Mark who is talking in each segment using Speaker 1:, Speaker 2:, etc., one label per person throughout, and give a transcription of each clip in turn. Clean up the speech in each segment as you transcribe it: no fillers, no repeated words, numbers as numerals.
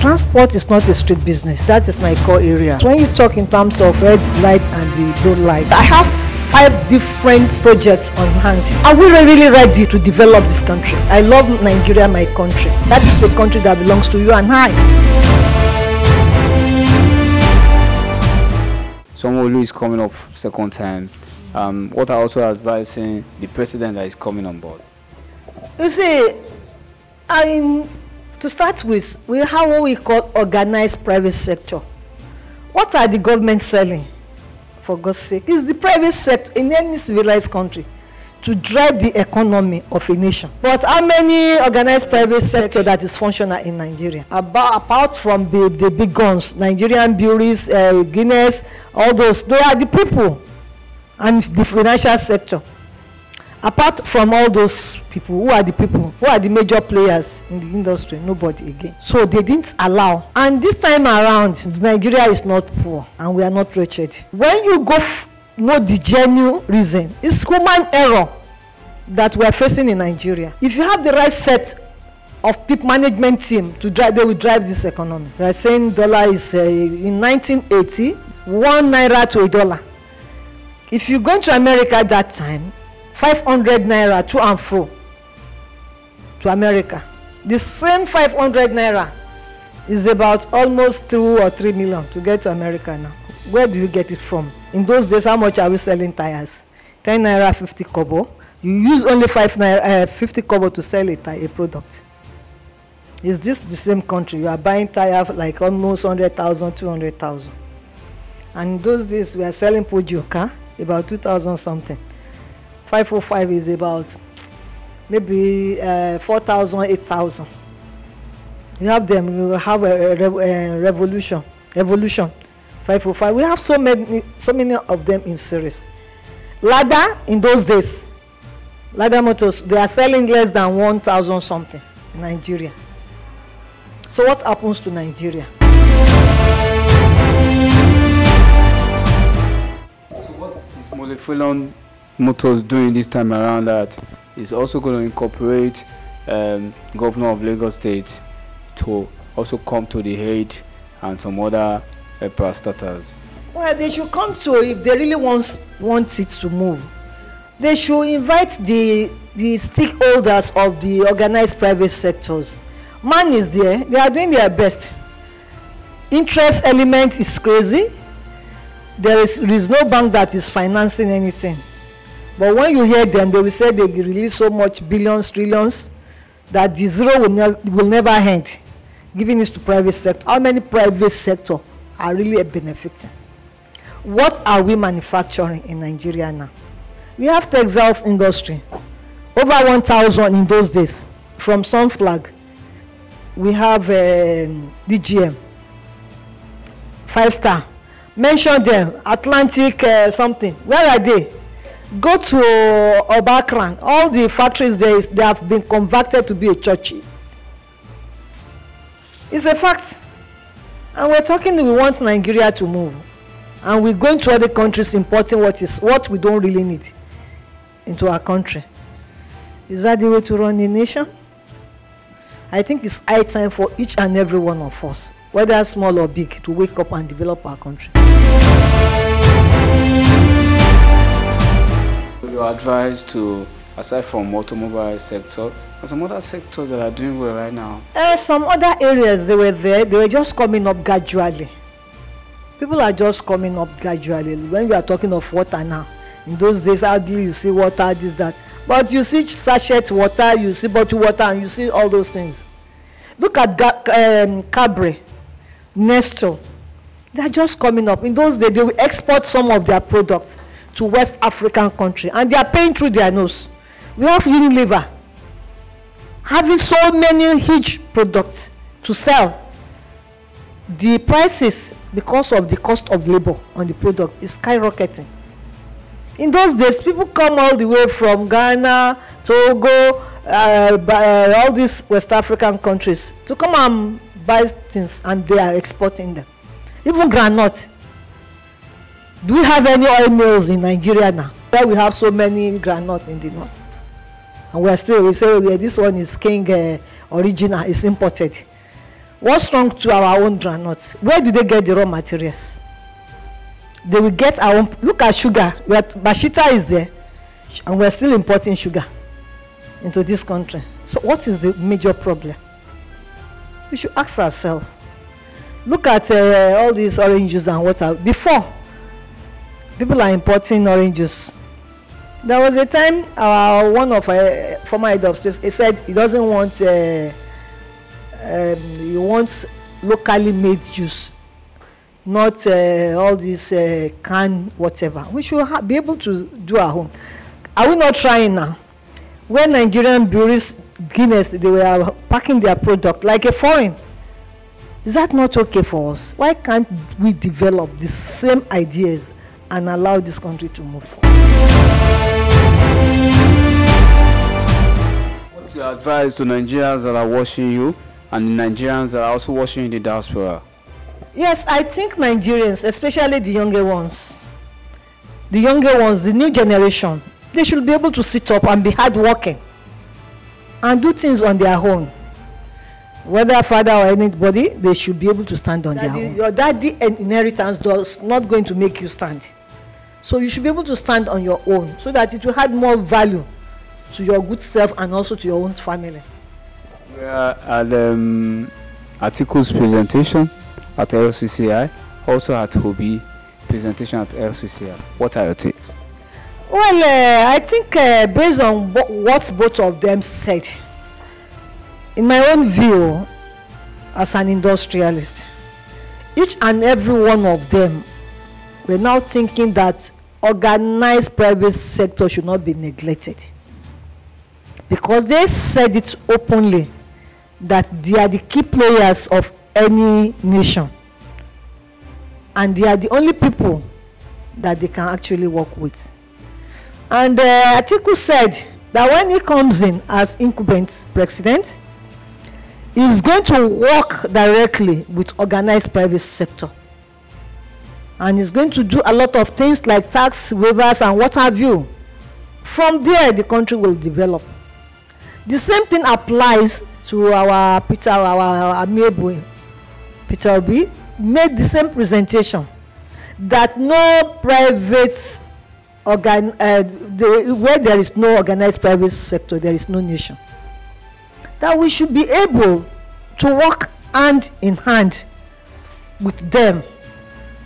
Speaker 1: Transport is not a street business. That is my core area. So when you talk in terms of red light and the blue light, I have 5 different projects on hand. Are we really ready to develop this country? I love Nigeria, my country. That is the country that belongs to you and I.
Speaker 2: Sanwo-Olu is coming up second time. What are also advising the president that is coming on board?
Speaker 1: You see, to start with, we have what we call organized private sector. What are the government selling? For God's sake, it's the private sector in any civilized country to drive the economy of a nation. But how many organized private sector that is functional in Nigeria? Apart from the big guns, Nigerian breweries, Guinness, all those, they are the people and the financial sector. Apart from all those people, who are the people? Who are the major players in the industry? Nobody again. So they didn't allow. And this time around, Nigeria is not poor and we are not wretched. When you go know the genuine reason, it's human error that we are facing in Nigeria. If you have the right set of people management team to drive, they will drive this economy. We are saying dollar is in 1980, 1 naira to $1. If you go to America at that time, 500 naira to and fro to America. The same 500 naira is about almost 2 or 3 million to get to America now. Where do you get it from? In those days, how much are we selling tires? 10 naira 50 kobo. You use only 5 naira 50 kobo to sell a product. Is this the same country? You are buying tire like almost 100,000, 200,000. And in those days, we are selling Pojoka about 2,000 something. 505 is about maybe 4,000, 8,000. You have them, you have a evolution. 505. We have so many of them in series. Lada in those days, Lada motors, they are selling less than 1,000 something in Nigeria. So what happens to Nigeria?
Speaker 2: So what is Molefelon Motors doing this time around that is also going to incorporate Governor of Lagos State to also come to the aid and some other parastatals?
Speaker 1: Well, they should come to, if they really want it to move, they should invite the stakeholders of the organized private sectors. Man is there, they are doing their best. Interest element is crazy. There is no bank that is financing anything. But when you hear them, they will say they release so much billions, trillions, that the zero will never end, giving it to private sector. How many private sector are really benefiting? What are we manufacturing in Nigeria now? We have textiles industry, over 1,000 in those days, from Sunflag. We have DGM, 5-star. Mention them, Atlantic something. Where are they? Go to Obakran. All the factories there, they have been converted to be a church. It's a fact. And we're talking that we want Nigeria to move. And we're going to other countries importing what we don't really need into our country. Is that the way to run a nation? I think it's high time for each and every one of us, whether small or big, to wake up and develop our country.
Speaker 2: Your advice to, aside from automobile sector, and some other sectors that are doing well right now?
Speaker 1: Some other areas, they were there, they were just coming up gradually. People are just coming up gradually. When we are talking of water now, in those days, hardly you see water, this, that. But you see sachet water, you see bottled water, and you see all those things. Look at Cabre, Nestor. They are just coming up. In those days, they will export some of their products to West African country, and they are paying through their nose. We have Unilever having so many huge products to sell. The prices, because of the cost of labor on the product, is skyrocketing. In those days, people come all the way from Ghana, Togo, all these West African countries to come and buy things, and they are exporting them. Even groundnut. Do we have any oil mills in Nigeria now? Where we have so many groundnut in the north, and we say, okay, this one is king original, is imported. What's wrong to our own groundnuts? Where do they get the raw materials? They will get our own. Look at sugar. Bashita is there, and we're still importing sugar into this country. So what is the major problem? We should ask ourselves. Look at all these oranges and water. Before, people are importing oranges. There was a time one of our former head of state, he said he doesn't want he wants locally made juice, not all this canned whatever. We should be able to do our own. Are we not trying now? When Nigerian breweries, Guinness, they were packing their product like a foreign. Is that not okay for us? Why can't we develop the same ideas and allow this country to move forward?
Speaker 2: What's your advice to Nigerians that are watching you and the Nigerians that are also watching in the diaspora?
Speaker 1: Yes, I think Nigerians, especially the younger ones, the new generation, they should be able to sit up and be hardworking and do things on their own. Whether father or anybody, they should be able to stand on their own. Your daddy inheritance does not going to make you stand. So you should be able to stand on your own so that it will add more value to your good self and also to your own family.
Speaker 2: We are at Article's presentation at LCCI, also at Hobi presentation at LCCI. What are your takes?
Speaker 1: Well, I think based on what both of them said, in my own view, as an industrialist, each and every one of them were now thinking that organized private sector should not be neglected. Because they said it openly that they are the key players of any nation. And they are the only people that they can actually work with. And Atiku said that when he comes in as incumbent president, is going to work directly with organized private sector, and is going to do a lot of things like tax waivers and what have you. From there, the country will develop. The same thing applies to our Amiable Peter Obi. Made the same presentation that no private where there is no organized private sector, there is no nation. That we should be able to work hand in hand with them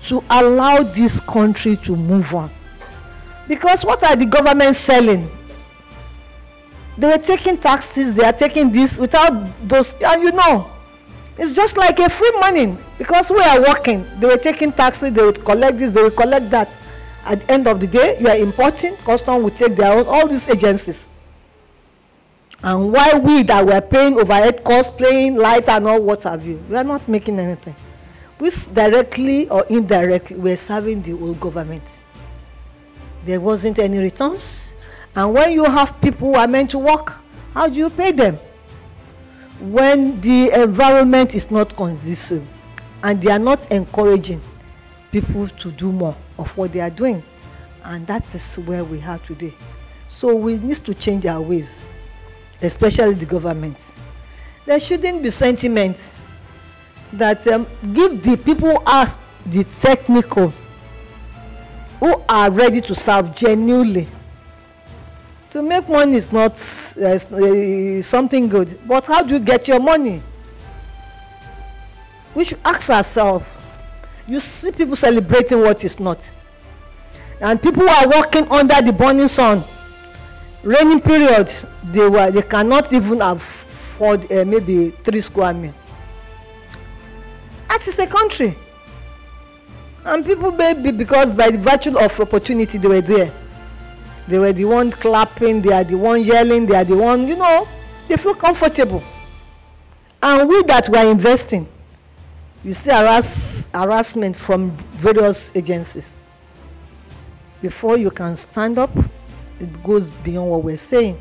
Speaker 1: to allow this country to move on. Because what are the government selling? They were taking taxes, they are taking this without those, and you know, it's just like a free money. Because we are working, they were taking taxes, they would collect this, they will collect that. At the end of the day, you are importing, custom will take their own, all these agencies. And why we that were paying overhead costs, paying light and all what have you, we are not making anything. We directly or indirectly, we are serving the old government. There wasn't any returns. And when you have people who are meant to work, how do you pay them? When the environment is not conducive and they are not encouraging people to do more of what they are doing. And that is where we are today. So we need to change our ways, especially the government. There shouldn't be sentiment that give the people who are the technical, who are ready to serve genuinely. To make money is not something good, but how do you get your money? We should ask ourselves. You see people celebrating what is not, and people who are working under the burning sun, raining period, they cannot even afford maybe 3 square meals. That is a country, and people maybe because by the virtue of opportunity they were there. They were the one clapping, they are the one yelling, they are the one, you know, they feel comfortable. And we that were investing, you see harassment from various agencies. Before you can stand up, it goes beyond what we're saying.